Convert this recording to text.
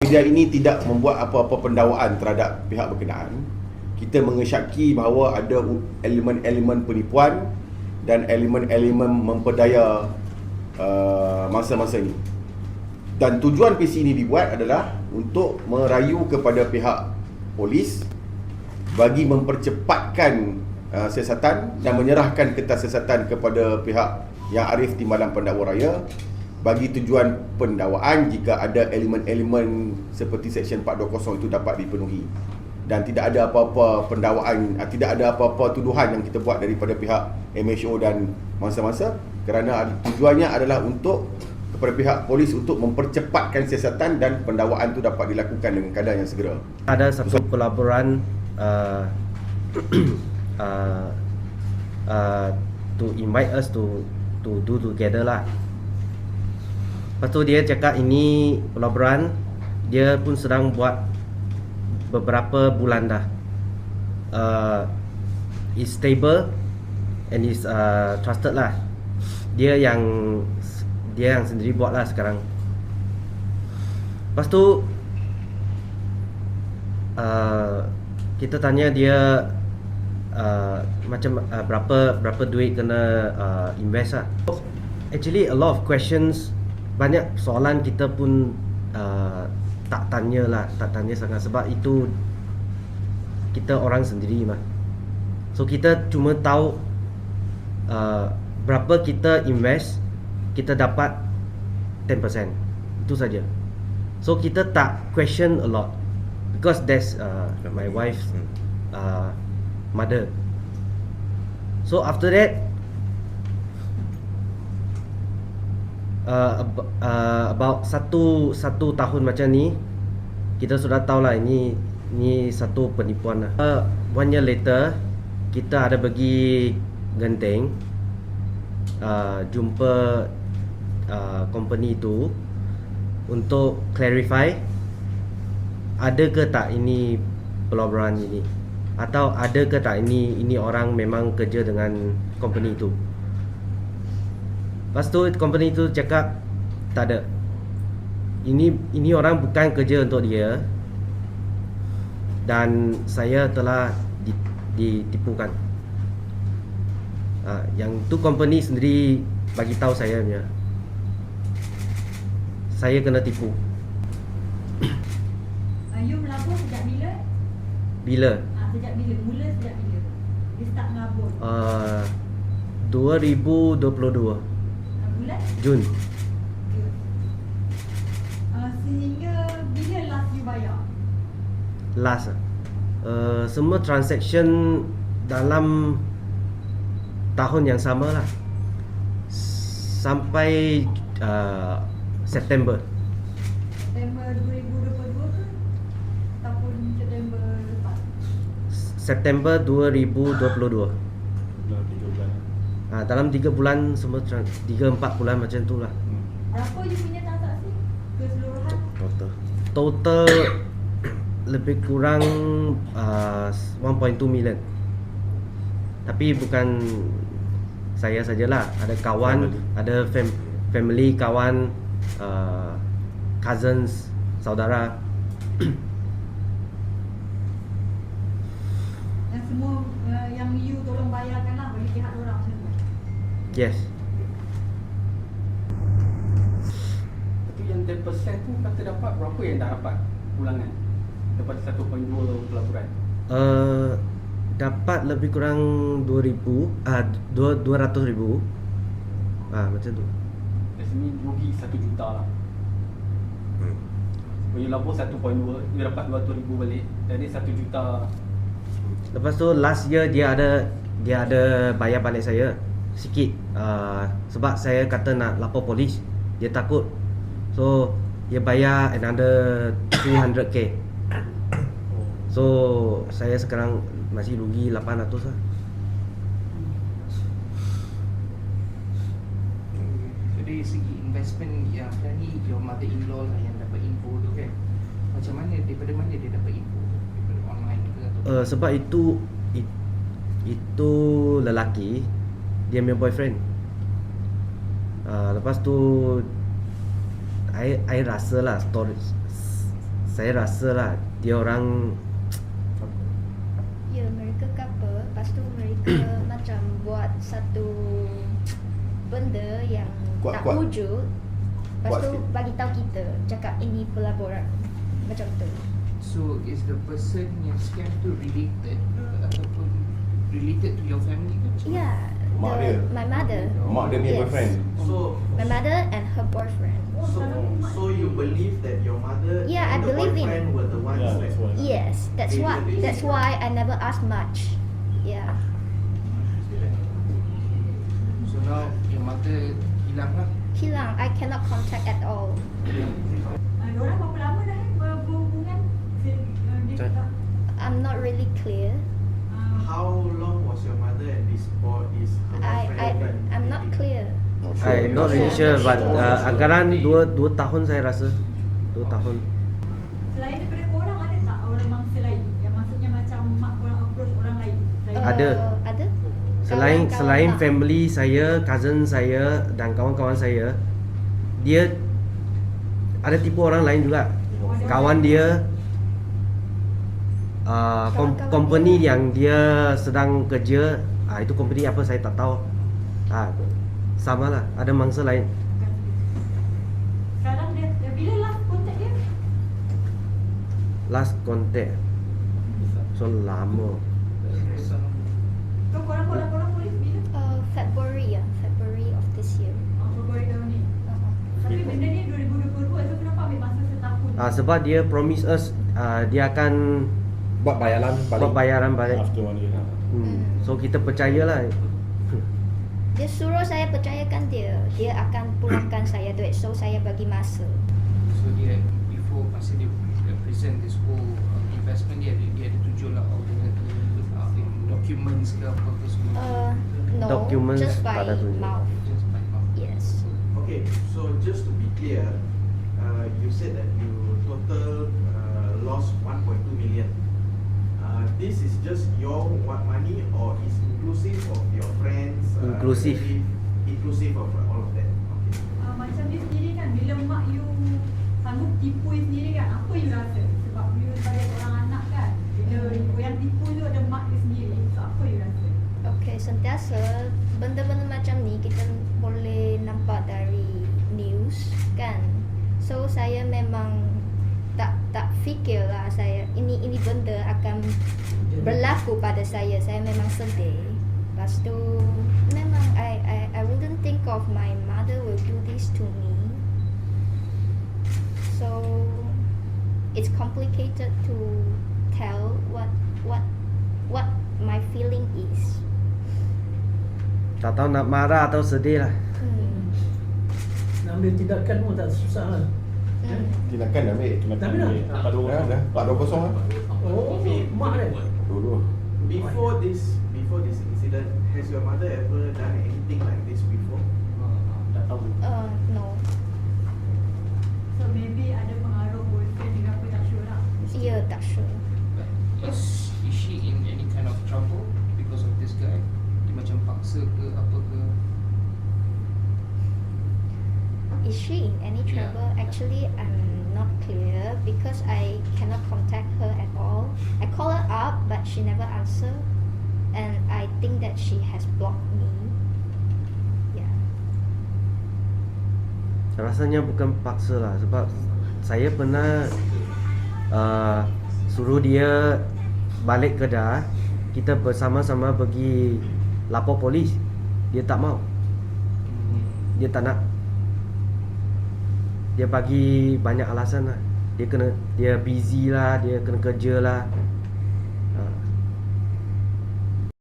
media ini tidak membuat apa-apa pendakwaan terhadap pihak berkenaan. Kita mengesyaki bahawa ada elemen-elemen penipuan dan elemen-elemen memperdaya masa-masa ini. Dan tujuan PC ini dibuat adalah untuk merayu kepada pihak polis bagi mempercepatkan siasatan dan menyerahkan kertas siasatan kepada pihak yang arif timbalan pendakwa raya bagi tujuan pendakwaan jika ada elemen-elemen seperti Seksyen 420 itu dapat dipenuhi. Dan tidak ada apa-apa pendakwaan, tidak ada apa-apa tuduhan yang kita buat daripada pihak MHO dan masa-masa, kerana tujuannya adalah untuk kepada pihak polis untuk mempercepatkan siasatan dan pendakwaan itu dapat dilakukan dengan keadaan yang segera. Ada satu kolaboran to invite us to do together lah. Lepas tu dia cakap ini pelaburan dia pun sedang buat beberapa bulan dah. Is stable and is trusted lah. Dia yang sendiri buat lah sekarang. Lepas tu kita tanya dia macam berapa duit kena invest lah. Actually a lot of questions, banyak soalan kita pun tak tanya sangat sebab itu kita orang sendiri mah. So kita cuma tahu berapa kita invest, kita dapat 10%. Itu saja. So kita tak question a lot because that's my wife's mother. So after that about satu tahun macam ni kita sudah tahu lah ini satu penipuan lah. 1 year later kita ada pergi Genting jumpa company itu untuk clarify ada ke tak ini pelaburan ini, atau ada ke tak ini orang memang kerja dengan company itu. Lepas tu company itu cakap tak ada. Ini orang bukan kerja untuk dia dan saya telah ditipukan. Yang tu company sendiri bagi tahu saya punya. Saya kena tipu. You melabur sejak bila? Bila? Sejak bila? Mula sejak bila? Dia start melabur? 2022 Bulan? Jun. Sehingga bila last you bayar? Last semua transaction dalam tahun yang sama lah, sampai September. September 2022 ke? Ataupun September lepas? September 2022. Dalam 3 bulan semua 3-4 bulan macam tu lah. Berapa you punya transaksi keseluruhan? Total lebih kurang 1.2 million. Tapi bukan saya sajalah, ada kawan, ada family, kawan, cousins, saudara. Yang semua yang you tolong bayarkan lah bagi pihak orang macam tu? Yes. Itu yang 10% tu kata dapat, berapa yang tak dapat ulangan daripada 1.2 pelaburan? Dapat lebih kurang 200,000. Macam tu. Dari sini rugi 1 juta lah. Kalau you labur 1.2, you dapat 200,000 balik. Jadi 1 juta. Lepas tu last year dia ada bayar balik saya sikit, sebab saya kata nak lapor polis, dia takut. So dia bayar another 300k. So saya sekarang masih rugi 800 lah. Jadi segi investment yang tadi your mother-in-law lah yang dapat info tu kan, macam mana, daripada mana dia dapat info? Daripada online ke atau Sebab itu lelaki, dia punya boyfriend. Lepas tu I rasa lah saya rasa lah dia orang Ya, mereka couple. Lepas tu mereka macam buat satu benda yang tak Kuat. wujud. Lepas Kuat tu sikit. bagi tahu kita, cakap ini pelaburan. Macam tu. So is the person yang scam tu related ataupun related to your family ke? Macam mana? Yeah, Mak dia. my mother. Mak dia punya Yes. boyfriend. So, My mother and her boyfriend. so you believe that your mother Yeah, and I the believe in- boyfriend were the ones Yeah, that that's why. Yes, that's why I never ask much. Yeah. So now your mother hilang lah. Hilang, I cannot contact at all. Diorang berapa lama dah berhubungan? Dia Tak. tak. I'm not really clear. How long was your mother and this boy, this I'm not clear. I'm not really sure, but anggaran 2 tahun saya rasa. 2 tahun. Selain daripada korang ada tak orang mangsa lain? Yang maksudnya macam mak korang approach orang lain? Ada. Ada. Selain Kawan-kawan selain mak. family saya, cousin saya dan kawan-kawan saya, dia ada tipu orang lain juga. Kawan dia Kawan-kawan company dia. yang dia sedang kerja, itu company apa saya tak tahu. Sama lah, ada mangsa lain. Sekarang dia bila last contact dia? Last contact so lama. So korang polis bila? February February of this year. Februari tahun ni. Tapi benda ni 2022, so kenapa ambil masa setahun? Sebab dia promise us dia akan Buat bayaran balik. buat bayaran balik. After 1 year. So kita percayalah. Dia suruh saya percayakan dia akan pulangkan saya duit, so saya bagi masa. So dia before masa dia present this whole investment dia ada tunjuk lah all the documents ke apa ke semua. No, Documents just by tak ada tunjuk. mouth. Just by mouth. Yes. Okay, so just to be clear, you said that you total lost 1.2 million. This is just your money or is inclusive of your friends? Inclusive. Inclusive of all of that. Okay. Macam dia sendiri kan, bila mak you sanggup tipu you sendiri kan, apa you rasa? Sebab you sebagai seorang anak kan, bila yang tipu tu ada mak you sendiri, so apa you rasa? Okay, sentiasa benda-benda macam ni kita boleh nampak dari news kan. So saya memang tak fikir lah saya ini benda akan berlaku pada saya. Saya memang sedih. Lepas tu memang I wouldn't think of my mother will do this to me. So it's complicated to tell what my feeling is. Tak tahu nak marah atau sedih lah. Nak ambil tindakan pun tak susah lah. Tindakan dah ambil. Dah ambil dah? Dah 4-2-0 lah. Oh, mak dia. Dua-dua. Before this incident, has your mother ever done anything like this before? Tak tahu. No. So maybe ada pengaruh boyfriend dengan apa tak sure lah. Ya, tak sure. Is she in any kind of trouble because of this guy? Dia macam paksa ke apa ke? Is she in any Yeah. trouble? Actually, I'm not clear because I cannot contact her at all. I call her up, but she never answer, and I think that she has blocked me. Yeah. Rasanya bukan paksa lah, sebab saya pernah suruh dia balik Kedah, kita bersama-sama pergi lapor polis. Dia tak mau. Dia tak nak. Dia bagi banyak alasan lah. Dia busy lah, dia kena kerja lah.